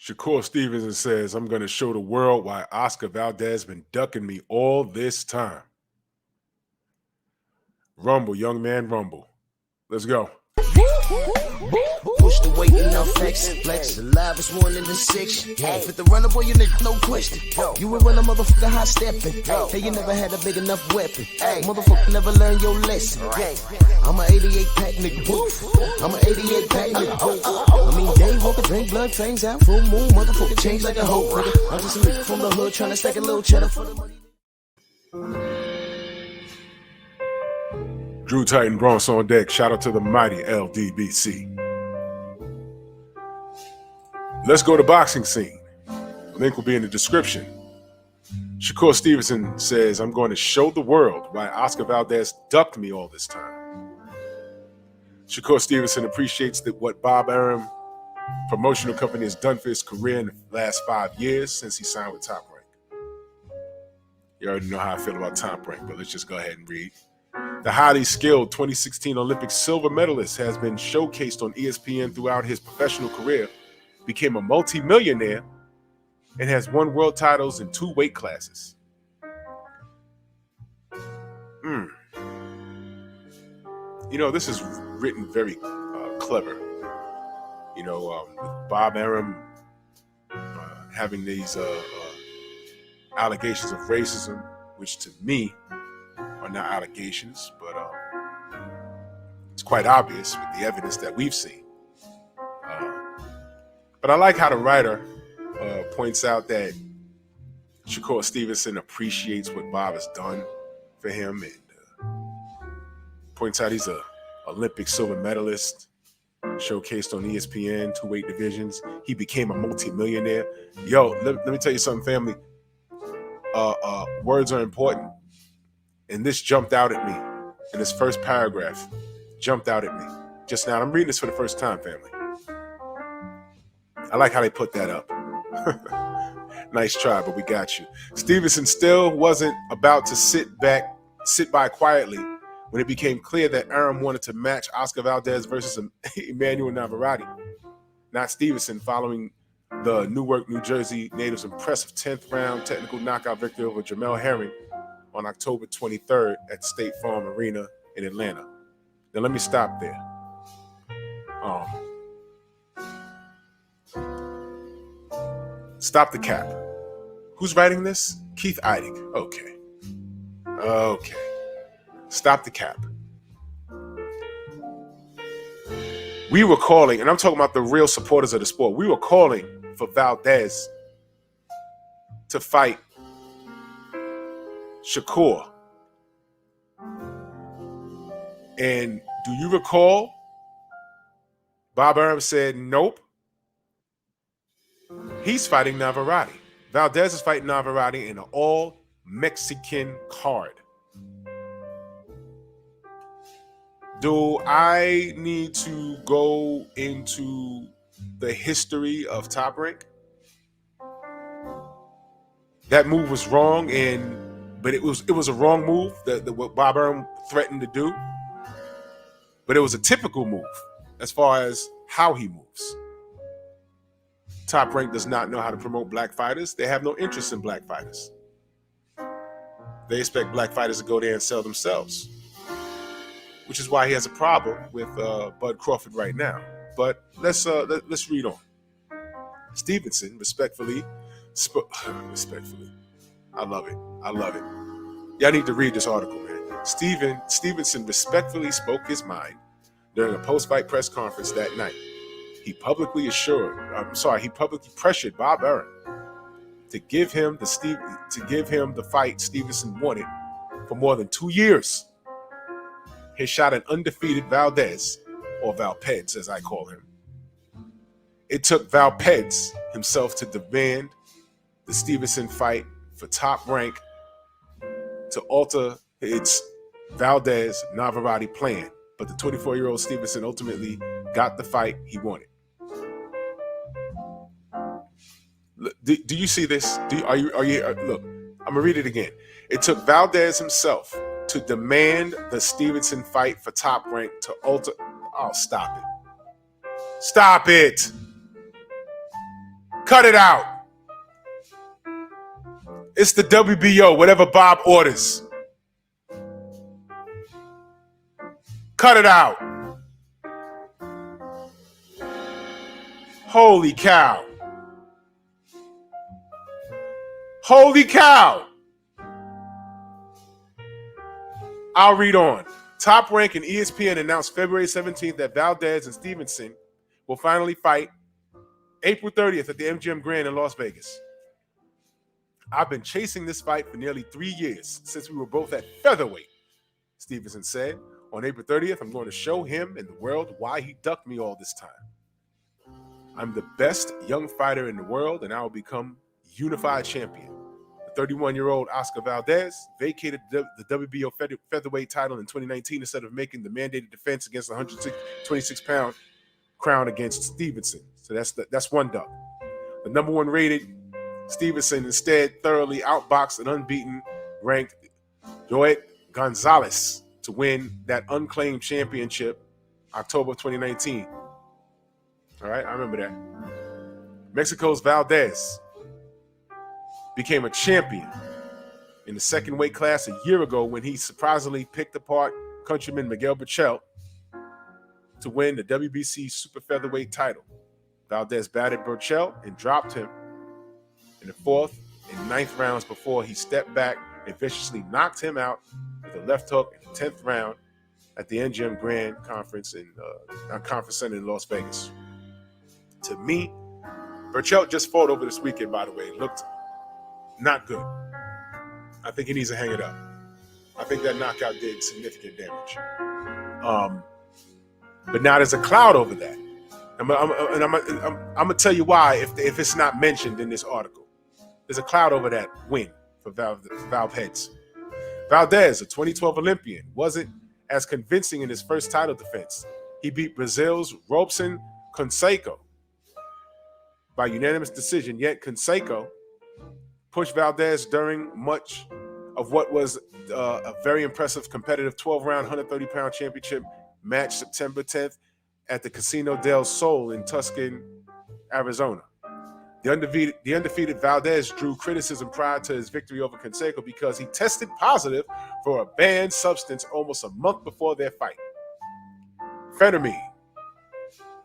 Shakur Stevenson says, I'm going to show the world why Oscar Valdez been ducking me all this time. Rumble, young man, rumble. Let's go. Push the weight and now flex. The live is 1 in the 6. With the runner boy, you nigga, no question. You will run a motherfucker high stepping. Hey, you never had a big enough weapon. Motherfucker never learned your lesson. I'm an 88 pack nigga. I'm an 88 pack nigga. I mean, day walker, drink blood, fangs out, full moon, motherfucker change like a hoe. I'm just a nigga from the hood trying to stack a little cheddar for the money. Drew Titan Bronx on deck. Shout out to the mighty LDBC. Let's go to boxing scene. Link will be in the description. Shakur Stevenson says, I'm going to show the world why Oscar Valdez ducked me all this time. Shakur Stevenson appreciates what Bob Arum promotional company has done for his career in the last 5 years since he signed with Top Rank. You already know how I feel about Top Rank, but let's just go ahead and read. The highly skilled 2016 Olympic silver medalist has been showcased on ESPN throughout his professional career, became a multi-millionaire, and has won world titles in 2 weight classes. You know, this is written very clever. You know, with Bob Arum having these allegations of racism, which to me are not allegations, but it's quite obvious with the evidence that we've seen. But I like how the writer points out that Shakur Stevenson appreciates what Bob has done for him and points out he's an Olympic silver medalist, showcased on ESPN, 2 weight divisions. He became a multi-millionaire. Yo, let me tell you something, family. Words are important. And this jumped out at me in this first paragraph. Jumped out at me just now. I'm reading this for the first time, family. I like how they put that up. Nice try, but we got you. Stevenson still wasn't about to sit by quietly when it became clear that Arum wanted to match Oscar Valdez versus Emmanuel Navarrete. Not Stevenson, following the Newark, New Jersey native's impressive 10th round technical knockout victory over Jamel Herring on October 23rd at State Farm Arena in Atlanta. Now let me stop there. Stop the cap. Who's writing this? Keith Eidig. Okay. Stop the cap. We were calling, and I'm talking about the real supporters of the sport, we were calling for Valdez to fight Shakur. And do you recall Bob Arum said nope? He's fighting Navarrete. Valdez is fighting Navarrete in an all-Mexican card. Do I need to go into the history of Top Rank? That move was wrong, but it was a wrong move, what Bob Arum threatened to do. But it was a typical move as far as how he moves. Top Rank does not know how to promote black fighters. They have no interest in black fighters. They expect black fighters to go there and sell themselves, which is why he has a problem with Bud Crawford right now. But let's read on. Stevenson respectfully, I love it. Y'all need to read this article, man. Stevenson respectfully spoke his mind during a post-fight press conference that night. He publicly pressured Bob Arum to give him the fight Stevenson wanted for more than 2 years. He shot an undefeated Valdez, or Valpeds as I call him. It took Valpeds himself to demand the Stevenson fight for Top Rank to alter its Valdez-Navarrete plan, but the 24-year-old Stevenson ultimately got the fight he wanted. Do you see this? Look, I'm gonna read it again. It took Valdez himself to demand the Stevenson fight for Top Rank to alter. Oh, stop it! Cut it out. It's the WBO, whatever Bob orders. Cut it out. Holy cow. Holy cow. I'll read on. Top Rank and ESPN announced February 17th that Valdez and Stevenson will finally fight April 30th at the MGM Grand in Las Vegas. I've been chasing this fight for nearly 3 years, since we were both at featherweight, Stevenson said. On April 30th, I'm going to show him and the world why he ducked me all this time. I'm the best young fighter in the world, and I will become unified champion. The 31-year-old Oscar Valdez vacated the WBO featherweight title in 2019 instead of making the mandated defense against the 126-pound crown against Stevenson. So that's one duck. The number one rated Stevenson instead thoroughly outboxed an unbeaten ranked Joet Gonzalez to win that unclaimed championship October 2019. All right, I remember that. Mexico's Valdez became a champion in the second weight class a year ago when he surprisingly picked apart countryman Miguel Berchelt to win the WBC super featherweight title. Valdez batted Berchelt and dropped him in the 4th and 9th rounds before he stepped back and viciously knocked him out with a left hook in the 10th round at the MGM Grand Conference Conference Center in Las Vegas. To me, Berchelt just fought over this weekend, by the way. Looked not good. I think he needs to hang it up. I think that knockout did significant damage. But now there's a cloud over that. I'm going to tell you why if it's not mentioned in this article. There's a cloud over that win for Valdez. Valdez, a 2012 Olympian, wasn't as convincing in his first title defense. He beat Brazil's Robson Fonseca by unanimous decision, yet Fonseca pushed Valdez during much of what was a very impressive competitive 12-round, 130-pound championship match September 10th at the Casino del Sol in Tucson, Arizona. The undefeated Valdez drew criticism prior to his victory over Fonseca because he tested positive for a banned substance almost a month before their fight. Phentermine,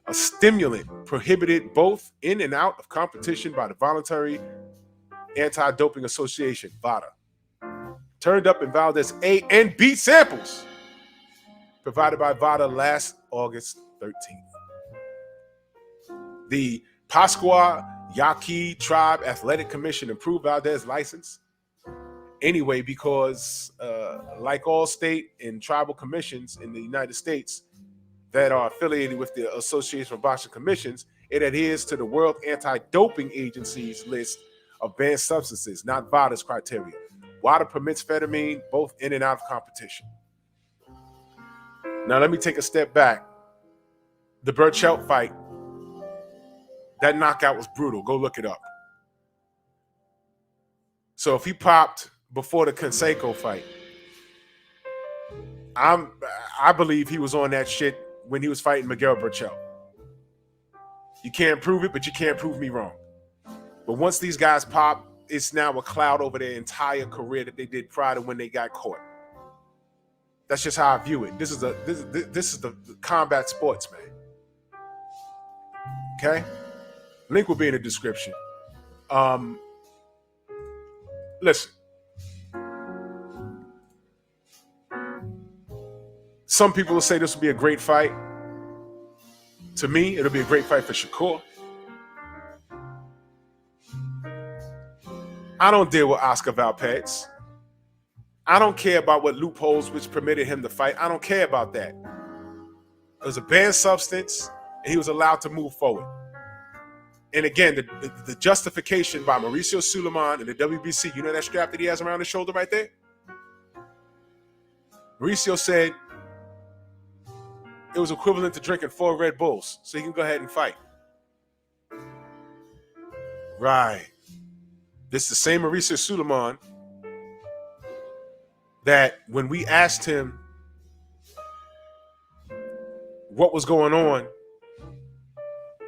a stimulant prohibited both in and out of competition by the Voluntary Anti-Doping Association, VADA, turned up in Valdez A and B samples provided by VADA last August 13th. The Pascua Yaqui Tribe Athletic Commission approved Valdez's license anyway because, like all state and tribal commissions in the United States that are affiliated with the Association of Boxing Commissions, it adheres to the World Anti-Doping Agency's list of banned substances, not VADA's criteria. WADA permits phentermine both in and out of competition. Now, let me take a step back. The Berchelt fight, that knockout was brutal. Go look it up. So if he popped before the Fonseca fight, I believe he was on that shit when he was fighting Miguel Berchelt. You can't prove it, but you can't prove me wrong. But once these guys pop, it's now a cloud over their entire career that they did prior to when they got caught. That's just how I view it. This is the combat sports, man. Okay? Link will be in the description. Listen. Some people will say this will be a great fight. To me, it'll be a great fight for Shakur. I don't deal with Oscar Valdez. I don't care about what loopholes which permitted him to fight. I don't care about that. It was a banned substance, and he was allowed to move forward. And again, the justification by Mauricio Suleiman and the WBC, you know that strap that he has around his shoulder right there? Mauricio said it was equivalent to drinking 4 Red Bulls, so he can go ahead and fight. Right. This is the same Mauricio Suleiman that when we asked him what was going on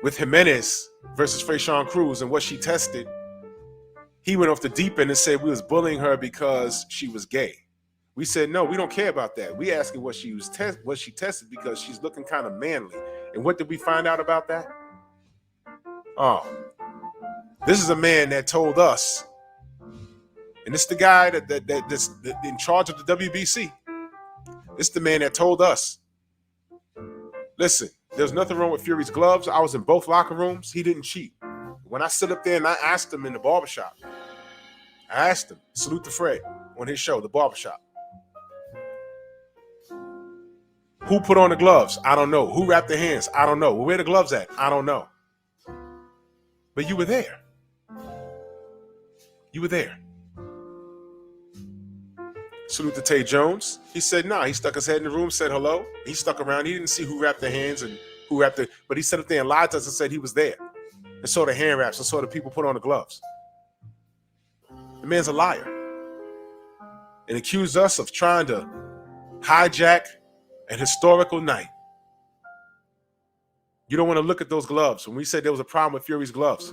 with Jimenez versus Fayshawn Cruz and what she tested, he went off the deep end and said we was bullying her because she was gay. We said, no, we don't care about that. We asking what she tested because she's looking kind of manly. And what did we find out about that? Oh, this is a man that told us, and it's the guy that's in charge of the WBC. It's the man that told us, listen, there's nothing wrong with Fury's gloves. I was in both locker rooms. He didn't cheat. When I stood up there and I asked him in the barbershop, I asked him, salute to Fred on his show, the barbershop. Who put on the gloves? I don't know. Who wrapped their hands? I don't know. Where the gloves at? I don't know. But you were there. You were there. Salute to Tay Jones. He said, nah. He stuck his head in the room, said hello. He stuck around. He didn't see who wrapped their hands and who wrapped it. But he sat up there and lied to us and said he was there. And saw the hand wraps and saw the people put on the gloves. The man's a liar. And accused us of trying to hijack an historical night. You don't want to look at those gloves. When we said there was a problem with Fury's gloves.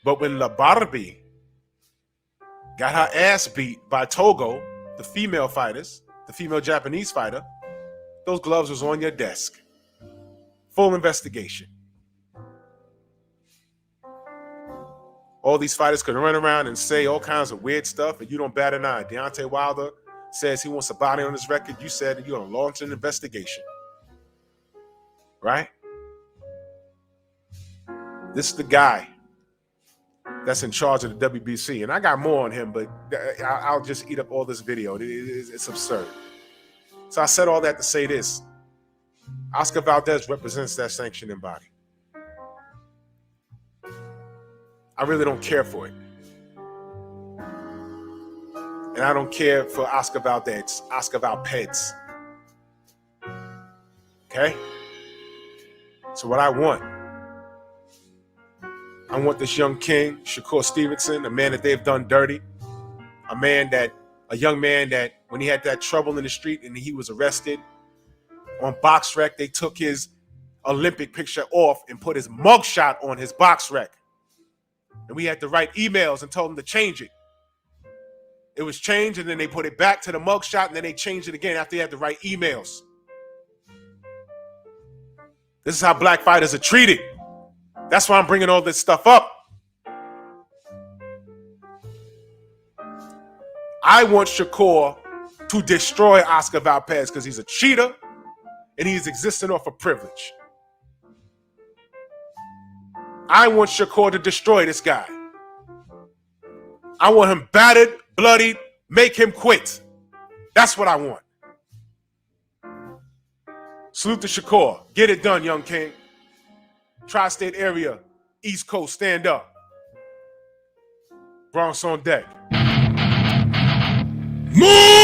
But when La Barbie got her ass beat by Togo, the female fighters, the female Japanese fighter, those gloves was on your desk. Full investigation. All these fighters could run around and say all kinds of weird stuff, and you don't bat an eye. Deontay Wilder says he wants a body on his record. You said you're going to launch an investigation. Right? This is the guy that's in charge of the WBC. And I got more on him, but I'll just eat up all this video. It's absurd. So I said all that to say this. Oscar Valdez represents that sanctioning body. I really don't care for it. And I don't care for Oscar Valdez, Oscar Valdez. Okay? So what I want this young king, Shakur Stevenson, a man that they've done dirty, a young man that when he had that trouble in the street and he was arrested, on BoxRec, they took his Olympic picture off and put his mugshot on his BoxRec. And we had to write emails and told them to change it. It was changed, and then they put it back to the mugshot, and then they changed it again after they had to write emails. This is how black fighters are treated. That's why I'm bringing all this stuff up. I want Shakur to destroy Oscar Valdez because he's a cheater and he's existing off of privilege. I want Shakur to destroy this guy. I want him battered, bloodied, make him quit. That's what I want. Salute to Shakur. Get it done, young king. Tri-state area, East Coast, stand up. Bronx on deck. Move!